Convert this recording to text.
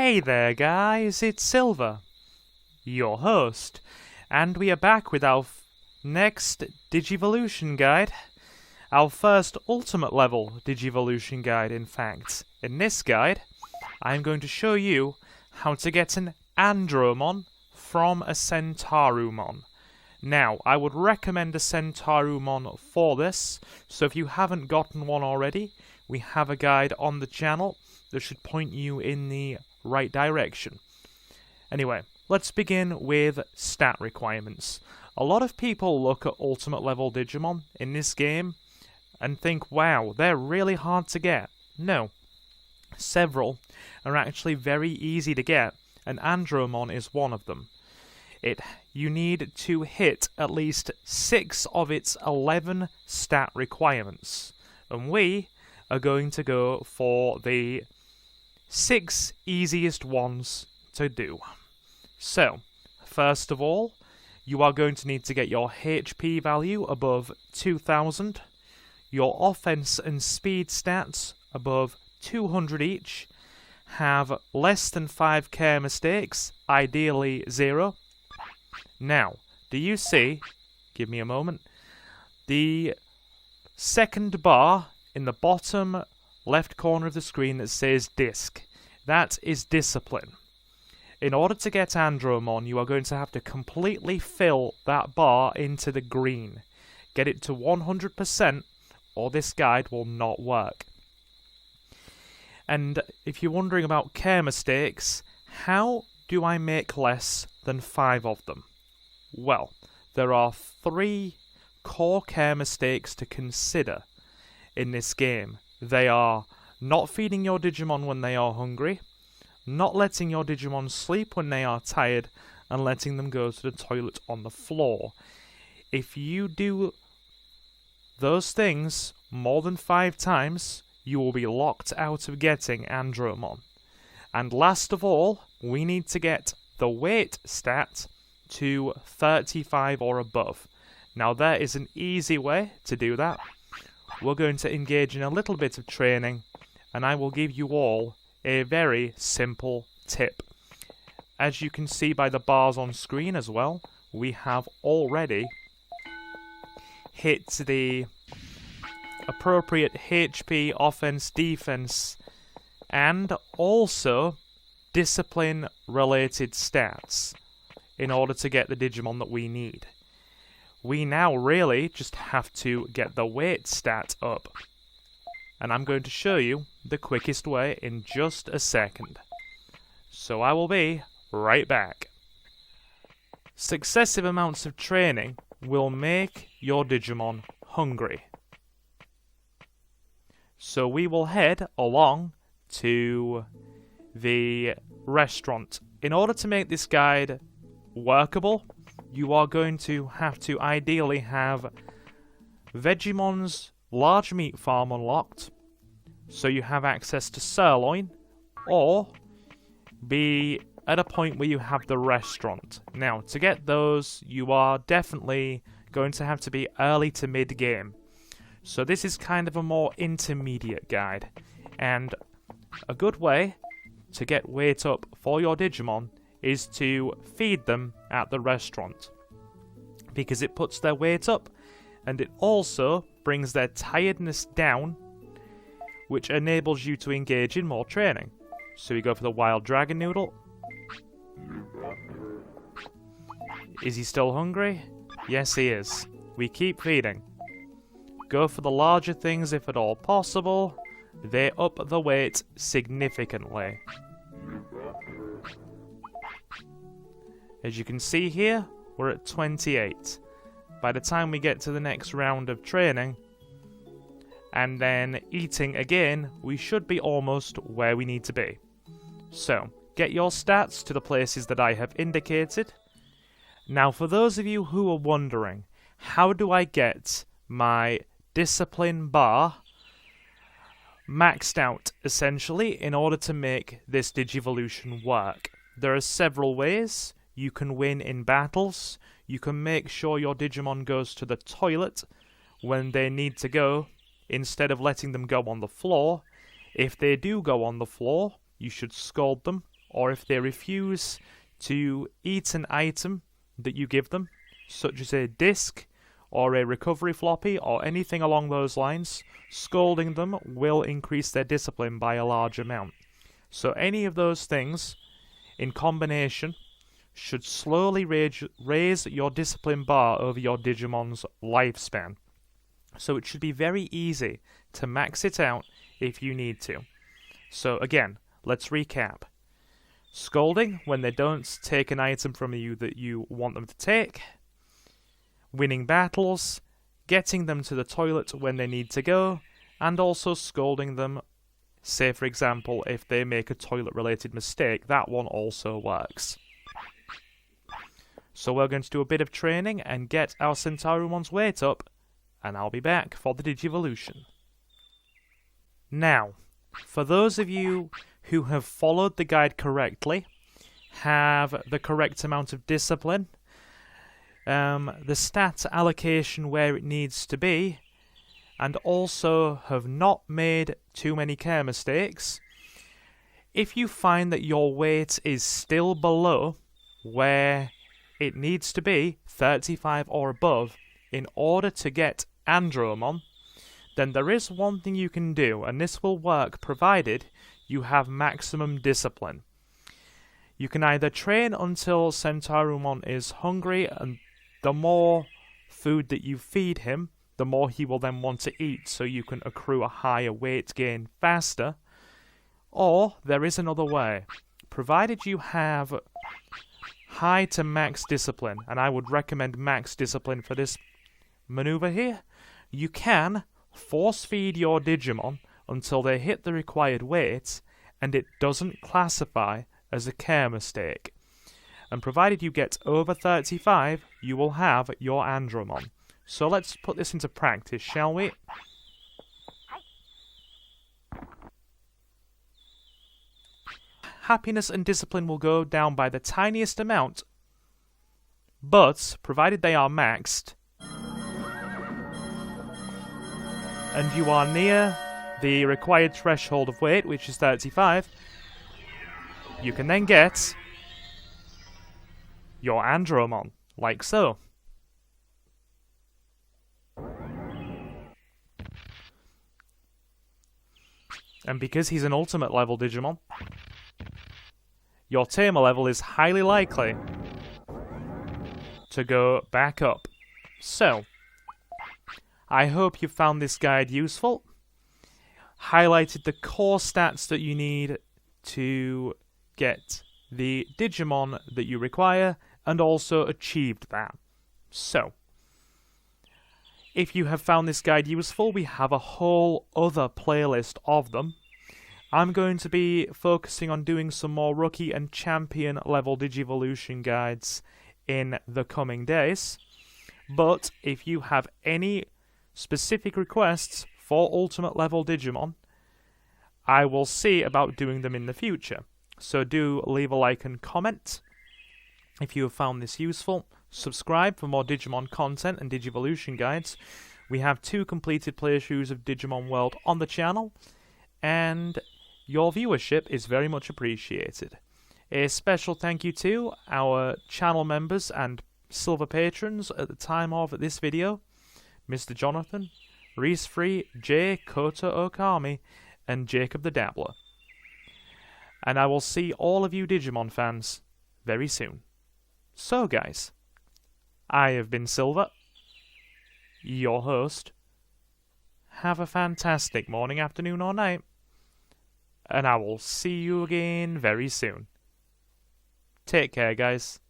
Hey there guys, it's Silver, your host, and we are back with our next Digivolution guide, our first ultimate level Digivolution guide in fact. In this guide, I'm going to show you how to get an Andromon from a Centarumon. Now, I would recommend a Centarumon for this, so if you haven't gotten one already, we have a guide on the channel that should point you in the right direction. Anyway, let's begin with stat requirements. A lot of people look at ultimate level Digimon in this game and think, wow, they're really hard to get. No. Several are actually very easy to get, and Andromon is one of them. You need to hit at least 6 of its 11 stat requirements, and we are going to go for the 6 easiest ones to do. So, first of all, you are going to need to get your HP value above 2000, your offense and speed stats above 200 each, have less than 5 care mistakes, ideally 0. Now, do you see, give me a moment, the second bar in the bottom left corner of the screen that says disc? That is discipline. In order to get Andromon, you are going to have to completely fill that bar into the green. Get it to 100%, or this guide will not work. And if you're wondering about care mistakes, how do I make less than 5 of them? Well, there are 3 core care mistakes to consider in this game. They are not feeding your Digimon when they are hungry, not letting your Digimon sleep when they are tired, and letting them go to the toilet on the floor. If you do those things more than 5 times, you will be locked out of getting Andromon. And last of all, we need to get the weight stat to 35 or above. Now there is an easy way to do that. We're going to engage in a little bit of training, and I will give you all a very simple tip. As you can see by the bars on screen as well, we have already hit the appropriate HP, offense, defense, and also discipline-related stats in order to get the Digimon that we need. We now really just have to get the weight stat up. And I'm going to show you the quickest way in just a second. So I will be right back. Successive amounts of training will make your Digimon hungry. So we will head along to the restaurant. In order to make this guide workable, you are going to have to ideally have Vegimon's large meat farm unlocked, so you have access to sirloin, or be at a point where you have the restaurant. Now, to get those, you are definitely going to have to be early to mid-game. So this is kind of a more intermediate guide, and a good way to get weight up for your Digimon is to feed them at the restaurant, because it puts their weight up and it also brings their tiredness down, which enables you to engage in more training. So we go for the wild dragon noodle. Is he still hungry? Yes, he is. We keep feeding. Go for the larger things if at all possible. They up the weight significantly. As you can see here, we're at 28. By the time we get to the next round of training, and then eating again, we should be almost where we need to be. So, get your stats to the places that I have indicated. Now, for those of you who are wondering, how do I get my discipline bar maxed out, essentially, in order to make this Digivolution work? There are several ways. You can win in battles. You can make sure your Digimon goes to the toilet when they need to go, instead of letting them go on the floor. If they do go on the floor, you should scold them or if they refuse to eat an item that you give them, such as a disc or a recovery floppy or anything along those lines, scolding them will increase their discipline by a large amount. So any of those things in combination should slowly raise your discipline bar over your Digimon's lifespan. So it should be very easy to max it out if you need to. So again, let's recap. Scolding when they don't take an item from you that you want them to take. Winning battles. Getting them to the toilet when they need to go. And also scolding them, say for example, if they make a toilet-related mistake. That one also works. So we're going to do a bit of training and get our Centarumon's weight up, and I'll be back for the Digivolution. Now, for those of you who have followed the guide correctly, have the correct amount of discipline, the stat allocation where it needs to be, and also have not made too many care mistakes, if you find that your weight is still below where it needs to be, 35 or above, in order to get Andromon, then there is one thing you can do, and this will work provided you have maximum discipline. You can either train until Centarumon is hungry, and the more food that you feed him, the more he will then want to eat, so you can accrue a higher weight gain faster. Or there is another way. Provided you have high to max discipline, and I would recommend max discipline for this maneuver here, you can force feed your Digimon until they hit the required weight, and it doesn't classify as a care mistake. And provided you get over 35, you will have your Andromon. So let's put this into practice, shall we? Happiness and discipline will go down by the tiniest amount, but provided they are maxed, and you are near the required threshold of weight, which is 35, you can then get your Andromon, like so. And because he's an ultimate level Digimon, your tamer level is highly likely to go back up. So, I hope you found this guide useful, highlighted the core stats that you need to get the Digimon that you require, and also achieved that. So, if you have found this guide useful, we have a whole other playlist of them. I'm going to be focusing on doing some more rookie and champion level Digivolution guides in the coming days. But if you have any specific requests for ultimate level Digimon, I will see about doing them in the future. So do leave a like and comment if you have found this useful. Subscribe for more Digimon content and Digivolution guides. We have 2 completed playthroughs of Digimon World on the channel, and your viewership is very much appreciated. A special thank you to our channel members and silver patrons at the time of this video: Mr. Jonathan, Reese Free, Jay, Koto Okami, and Jacob the Dabbler. And I will see all of you Digimon fans very soon. So guys, I have been Silver, your host. Have a fantastic morning, afternoon, or night, and I will see you again very soon. Take care, guys.